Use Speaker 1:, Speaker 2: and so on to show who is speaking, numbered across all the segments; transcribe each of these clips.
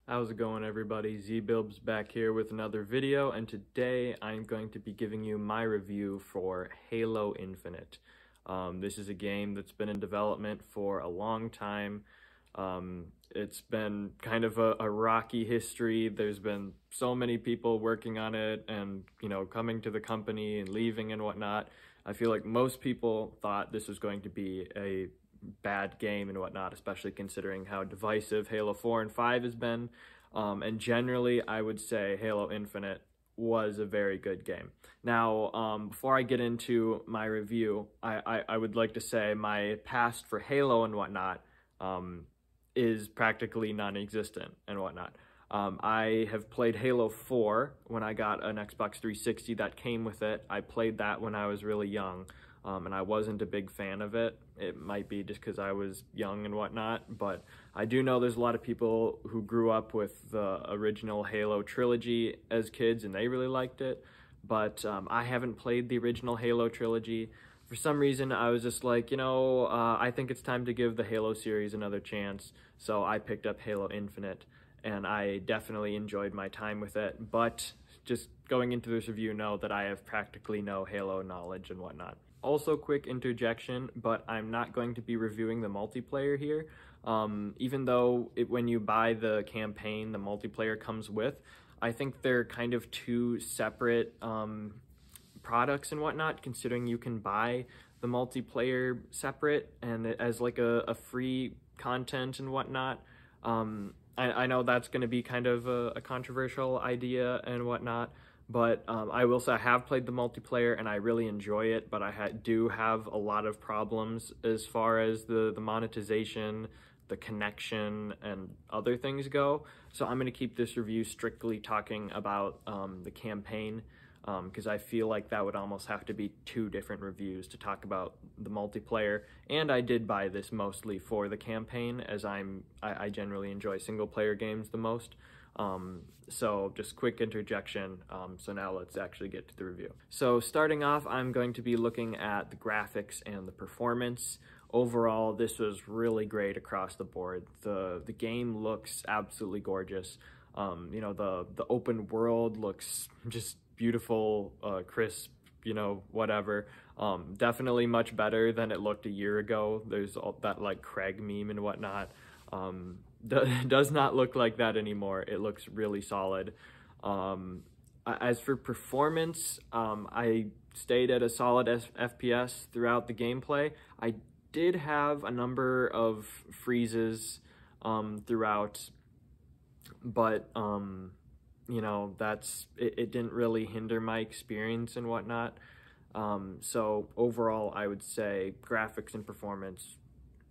Speaker 1: How's it going, everybody? ZBilbs back here with another video, and today I'm going to be giving you my review for Halo Infinite. This is a game that's been in development for a long time. It's been kind of a rocky history. There's been so many people working on it and, coming to the company and leaving and whatnot. I feel like most people thought this was going to be a bad game and whatnot, especially considering how divisive Halo 4 and 5 has been. And generally, I would say Halo Infinite was a very good game. Now, before I get into my review, I would like to say my past for Halo and whatnot is practically non-existent and whatnot. I have played Halo 4 when I got an Xbox 360 that came with it. I played that when I was really young. And I wasn't a big fan of it. It might be just because I was young and whatnot, but I do know there's a lot of people who grew up with the original Halo trilogy as kids and they really liked it, but I haven't played the original Halo trilogy. For some reason, I was just like, I think it's time to give the Halo series another chance, so I picked up Halo Infinite, and I definitely enjoyed my time with it, but just going into this review, know that I have practically no Halo knowledge and whatnot. Also, quick interjection, but I'm not going to be reviewing the multiplayer here. Even though when you buy the campaign, the multiplayer comes with, I think they're kind of two separate products and whatnot, considering you can buy the multiplayer separate and as like a free content and whatnot. I know that's going to be kind of a controversial idea and whatnot, but I will say I have played the multiplayer and I really enjoy it, but I do have a lot of problems as far as the monetization, the connection, and other things go. So I'm going to keep this review strictly talking about the campaign, because I feel like that would almost have to be two different reviews to talk about the multiplayer. And I did buy this mostly for the campaign, as I generally enjoy single player games the most. So just quick interjection. So now let's actually get to the review. So starting off, I'm going to be looking at the graphics and the performance. Overall, this was really great across the board. The game looks absolutely gorgeous. The open world looks just beautiful, crisp, whatever. Definitely much better than it looked a year ago. There's all that like Craig meme and whatnot. Does not look like that anymore. It looks really solid. As for performance, I stayed at a solid FPS throughout the gameplay. I did have a number of freezes throughout, but it didn't really hinder my experience and whatnot. So overall, I would say graphics and performance,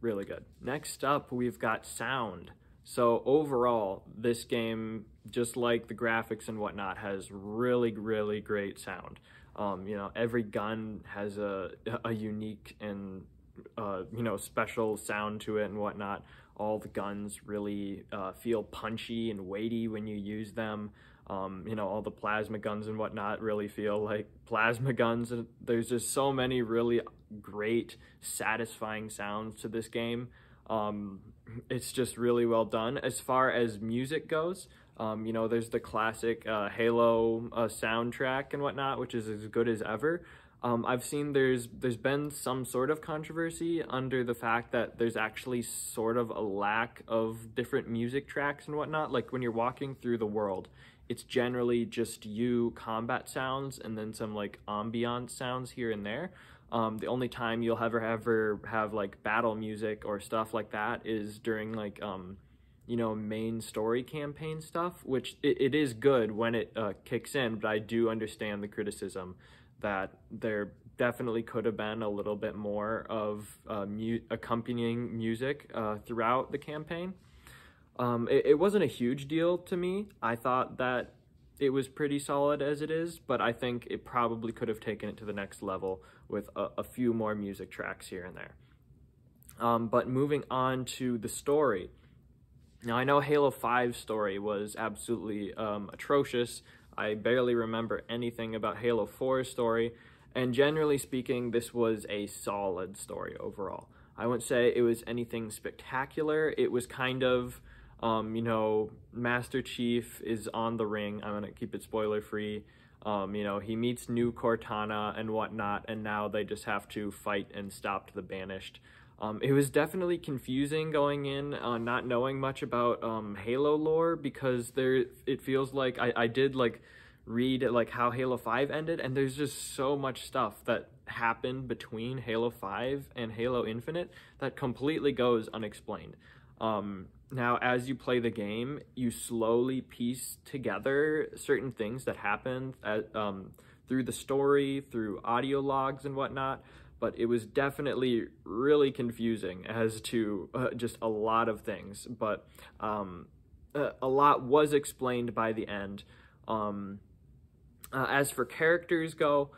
Speaker 1: really good. Next up, we've got sound. So overall, this game, just like the graphics and whatnot, has really, really great sound. Every gun has a unique and, special sound to it and whatnot. All the guns really feel punchy and weighty when you use them. All the plasma guns and whatnot really feel like plasma guns. And there's just so many really great, satisfying sounds to this game. It's just really well done. As far as music goes, there's the classic Halo soundtrack and whatnot, which is as good as ever. I've seen there's been some sort of controversy under the fact that there's actually sort of a lack of different music tracks and whatnot. Like when you're walking through the world, it's generally just combat sounds and then some like ambient sounds here and there. The only time you'll ever have like battle music or stuff like that is during like main story campaign stuff, which it is good when it kicks in, but I do understand the criticism that there definitely could have been a little bit more of accompanying music throughout the campaign. It wasn't a huge deal to me. I thought that it was pretty solid as it is, but I think it probably could have taken it to the next level with a few more music tracks here and there. But moving on to the story. Now, I know Halo 5's story was absolutely atrocious. I barely remember anything about Halo 4's story, and generally speaking, this was a solid story overall. I wouldn't say it was anything spectacular. It was kind of You know, Master Chief is on the ring. I'm gonna keep it spoiler free. You know, he meets new Cortana and whatnot, and now they just have to fight and stop the Banished. It was definitely confusing going in, not knowing much about Halo lore, because it feels like I did like read like how Halo 5 ended, and there's just so much stuff that happened between Halo 5 and Halo Infinite that completely goes unexplained. Now, as you play the game, you slowly piece together certain things that happened through the story, through audio logs and whatnot, but it was definitely really confusing as to just a lot of things, but a lot was explained by the end. As for characters go,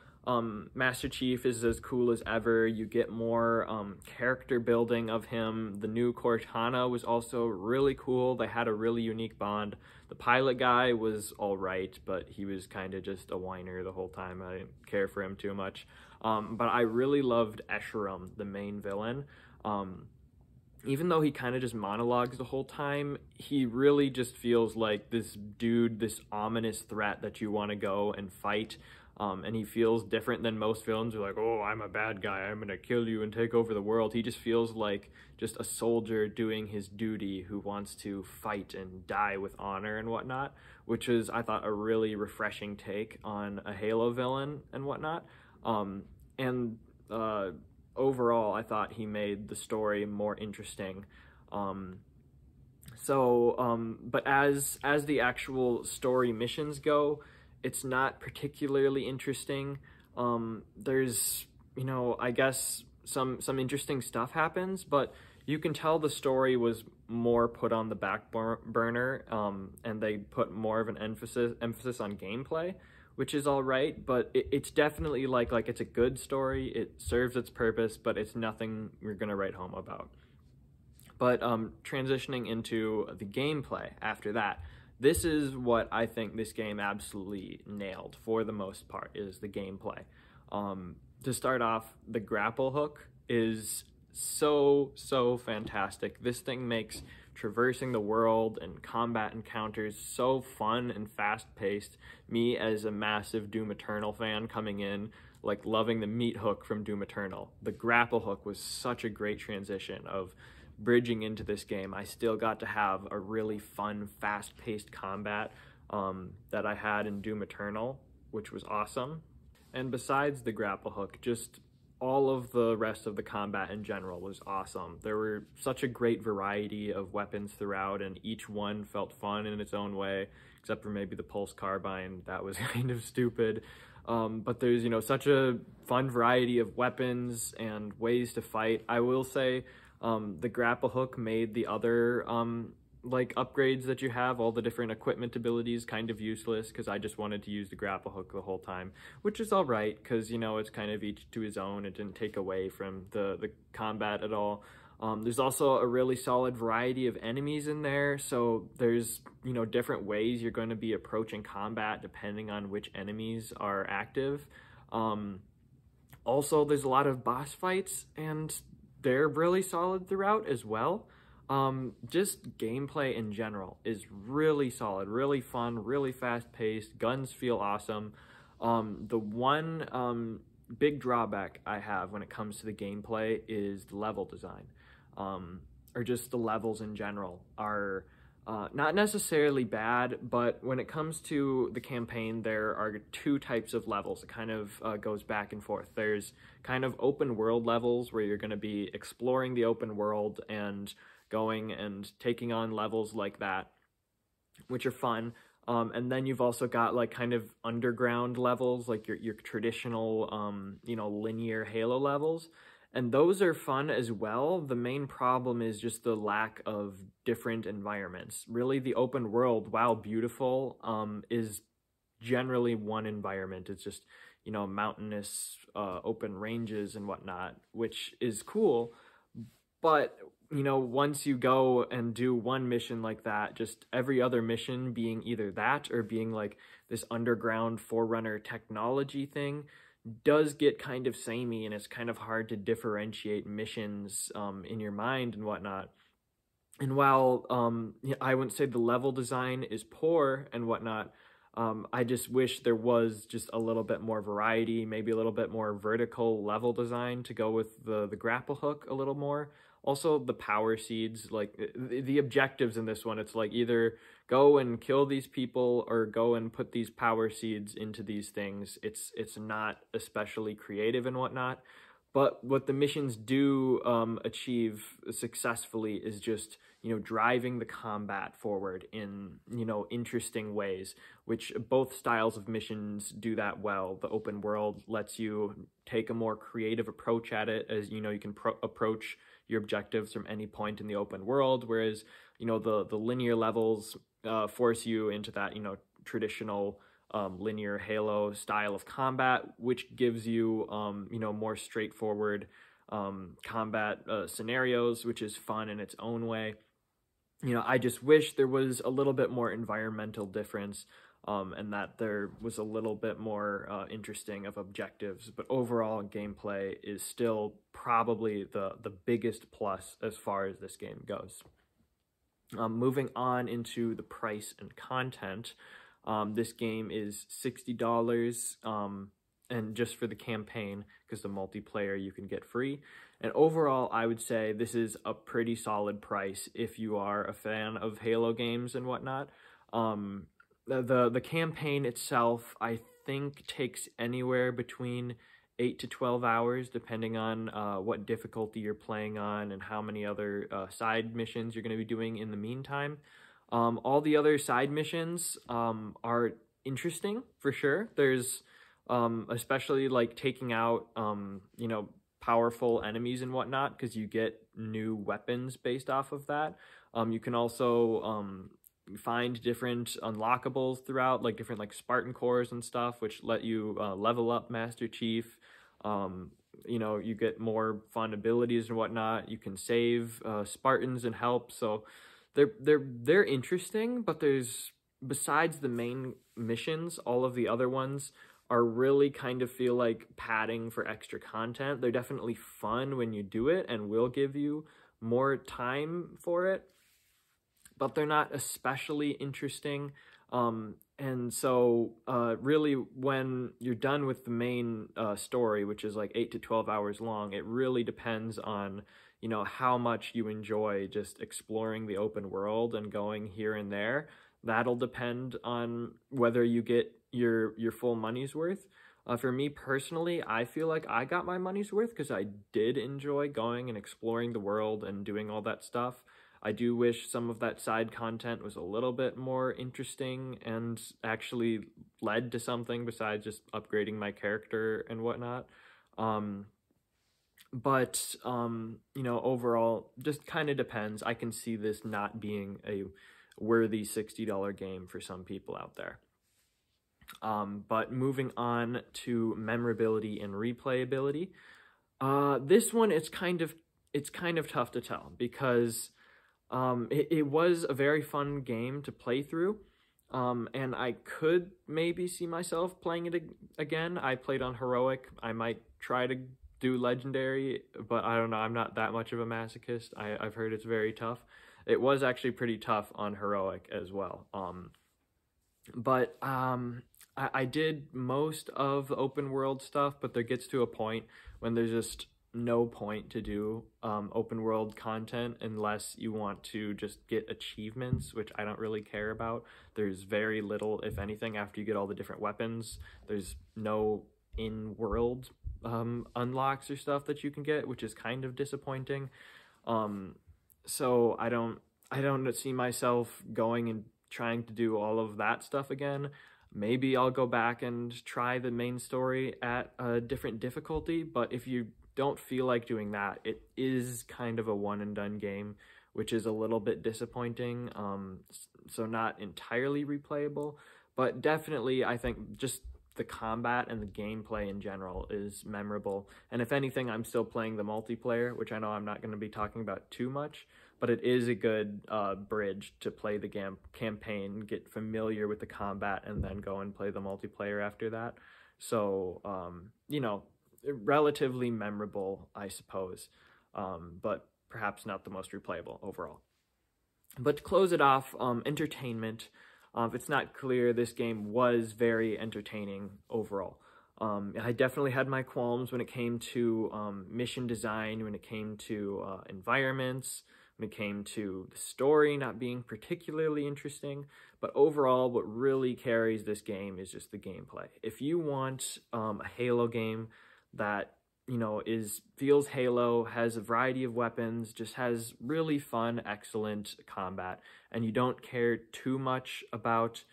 Speaker 1: Master Chief is as cool as ever. You get more character building of him. The new Cortana was also really cool. They had a really unique bond. The pilot guy was all right, but he was kind of just a whiner the whole time. I didn't care for him too much. But I really loved Escharum, the main villain. Even though he kind of just monologues the whole time, he really just feels like this dude, this ominous threat that you want to go and fight. And he feels different than most villains who are like, oh, I'm a bad guy, I'm gonna kill you and take over the world. He just feels like just a soldier doing his duty who wants to fight and die with honor and whatnot, which is, I thought, a really refreshing take on a Halo villain and whatnot. Overall, I thought he made the story more interesting. But as the actual story missions go, it's not particularly interesting. There's, you know, I guess some interesting stuff happens, but you can tell the story was more put on the back burner, and they put more of an emphasis on gameplay, which is all right, but it's definitely like it's a good story. It serves its purpose, but it's nothing you're gonna write home about. But transitioning into the gameplay after that, this is what I think this game absolutely nailed for the most part, is the gameplay. To start off, the grapple hook is so fantastic. This thing makes traversing the world and combat encounters so fun and fast-paced. Me, as a massive Doom Eternal fan coming in, like loving the meat hook from Doom Eternal, the grapple hook was such a great transition of bridging into this game. I still got to have a really fun, fast-paced combat that I had in Doom Eternal, which was awesome. And besides the grapple hook, just all of the rest of the combat in general was awesome. There were such a great variety of weapons throughout, and each one felt fun in its own way, except for maybe the pulse carbine. That was kind of stupid. But there's, you know, such a fun variety of weapons and ways to fight. I will say the grapple hook made the other like upgrades that you have, all the different equipment abilities, kind of useless, because I just wanted to use the grapple hook the whole time, which is all right, because, you know, it's kind of each to his own. It didn't take away from the combat at all. There's also a really solid variety of enemies in there, so there's, you know, different ways you're going to be approaching combat depending on which enemies are active. Also, there's a lot of boss fights, and they're really solid throughout as well. Just gameplay in general is really solid, really fun, really fast-paced. Guns feel awesome. The one big drawback I have when it comes to the gameplay is the level design, or just the levels in general are not necessarily bad, but when it comes to the campaign, there are two types of levels. It kind of goes back and forth. There's kind of open world levels where you're going to be exploring the open world and going and taking on levels like that, which are fun. And then you've also got like kind of underground levels, like your traditional, you know, linear Halo levels. And those are fun as well. The main problem is just the lack of different environments. Really, the open world, while beautiful, is generally one environment. It's just, you know, mountainous, open ranges and whatnot, which is cool. But, you know, once you go and do one mission like that, just every other mission being either that or being like this underground Forerunner technology thing does get kind of samey, and it's kind of hard to differentiate missions in your mind and whatnot. And while I wouldn't say the level design is poor and whatnot, I just wish there was just a little bit more variety, maybe a little bit more vertical level design to go with the grapple hook a little more. Also, the power seeds, like the objectives in this one, it's like either go and kill these people or go and put these power seeds into these things. It's not especially creative and whatnot. But what the missions do achieve successfully is just, driving the combat forward in, interesting ways, which both styles of missions do that well. The open world lets you take a more creative approach at it, as, you can approach your objectives from any point in the open world, whereas, the linear levels force you into that, traditional linear Halo style of combat, which gives you, more straightforward combat scenarios, which is fun in its own way. I just wish there was a little bit more environmental difference, and that there was a little bit more interesting of objectives. But overall, gameplay is still probably the biggest plus as far as this game goes. Moving on into the price and content. This game is $60, and just for the campaign, because the multiplayer you can get free. And overall, I would say this is a pretty solid price if you are a fan of Halo games and whatnot. The campaign itself, I think, takes anywhere between 8 to 12 hours, depending on what difficulty you're playing on and how many other side missions you're going to be doing in the meantime. All the other side missions are interesting for sure. There's especially like taking out powerful enemies and whatnot, because you get new weapons based off of that. You can also find different unlockables throughout, like different like Spartan cores and stuff, which let you level up Master Chief. You get more fun abilities and whatnot. You can save Spartans and help. So they're interesting, but besides the main missions, all of the other ones are really kind of feel like padding for extra content. They're definitely fun when you do it and will give you more time for it, but they're not especially interesting. And so really when you're done with the main story, which is like 8 to 12 hours long, it really depends on how much you enjoy just exploring the open world and going here and there. That'll depend on whether you get your full money's worth. For me personally, I feel like I got my money's worth because I did enjoy going and exploring the world and doing all that stuff. I do wish some of that side content was a little bit more interesting and actually led to something besides just upgrading my character and whatnot. But overall, just kind of depends. I can see this not being a worthy $60 game for some people out there. But moving on to memorability and replayability. This one, it's kind of tough to tell, because it was a very fun game to play through. And I could maybe see myself playing it again. I played on Heroic. I might try to do Legendary, but I don't know. I'm not that much of a masochist. I've heard it's very tough. It was actually pretty tough on Heroic as well. But I did most of the open world stuff, but there gets to a point when there's just no point to do open world content unless you want to just get achievements, which I don't really care about. There's very little, if anything, after you get all the different weapons. There's no in-world unlocks or stuff that you can get, which is kind of disappointing. So I don't see myself going and trying to do all of that stuff again. Maybe I'll go back and try the main story at a different difficulty, but if you don't feel like doing that, it is kind of a one and done game, which is a little bit disappointing. So not entirely replayable, but definitely I think just the combat and the gameplay in general is memorable. And if anything, I'm still playing the multiplayer, which I know I'm not going to be talking about too much, but it is a good bridge to play the campaign, get familiar with the combat, and then go and play the multiplayer after that. So, relatively memorable, I suppose, but perhaps not the most replayable overall. But to close it off, entertainment. If it's not clear, this game was very entertaining overall. I definitely had my qualms when it came to mission design, when it came to environments, when it came to the story not being particularly interesting. But overall, what really carries this game is just the gameplay. If you want a Halo game that feels Halo, has a variety of weapons, just has really fun, excellent combat, and you don't care too much about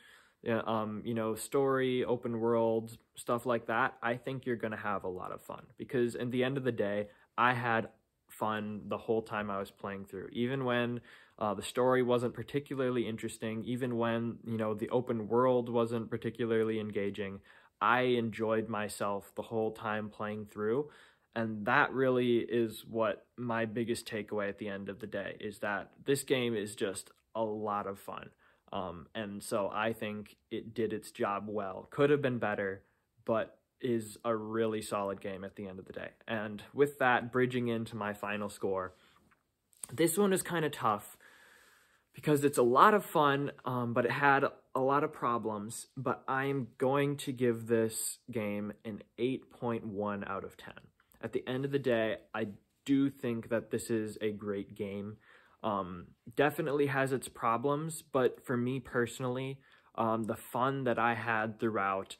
Speaker 1: story, open world, stuff like that, I think you're gonna have a lot of fun. Because in the end of the day, I had fun the whole time I was playing through. Even when the story wasn't particularly interesting, even when, the open world wasn't particularly engaging, I enjoyed myself the whole time playing through. And that really is what my biggest takeaway at the end of the day is, that this game is just a lot of fun. And so I think it did its job well. Could have been better, but is a really solid game at the end of the day. And with that, bridging into my final score, this one is kind of tough because it's a lot of fun, but it had a lot of problems. But I'm going to give this game an 8.1 out of 10. At the end of the day, I do think that this is a great game. Definitely has its problems, but for me personally, the fun that I had throughout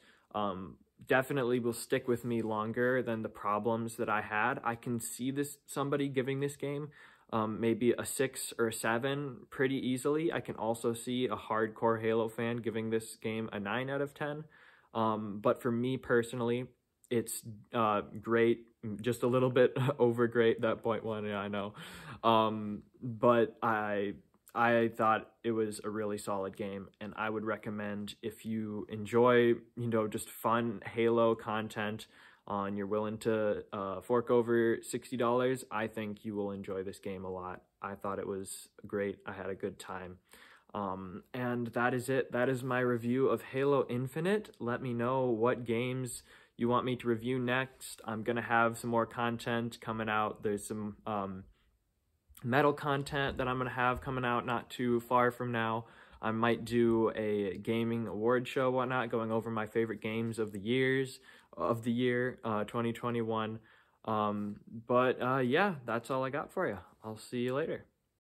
Speaker 1: definitely will stick with me longer than the problems that I had. I can see somebody giving this game maybe a 6 or a 7 pretty easily. I can also see a hardcore Halo fan giving this game a 9 out of 10. But for me personally, it's great, just a little bit over great, that 0.1, yeah, I know. But I thought it was a really solid game, and I would recommend, if you enjoy, just fun Halo content, and you're willing to fork over $60, I think you will enjoy this game a lot. I thought it was great. I had a good time. And that is it. That is my review of Halo Infinite. Let me know what games you want me to review next. I'm gonna have some more content coming out. There's some metal content that I'm gonna have coming out not too far from now. I might do a gaming award show, whatnot, going over my favorite games of the year 2021. Yeah, that's all I got for you. I'll see you later.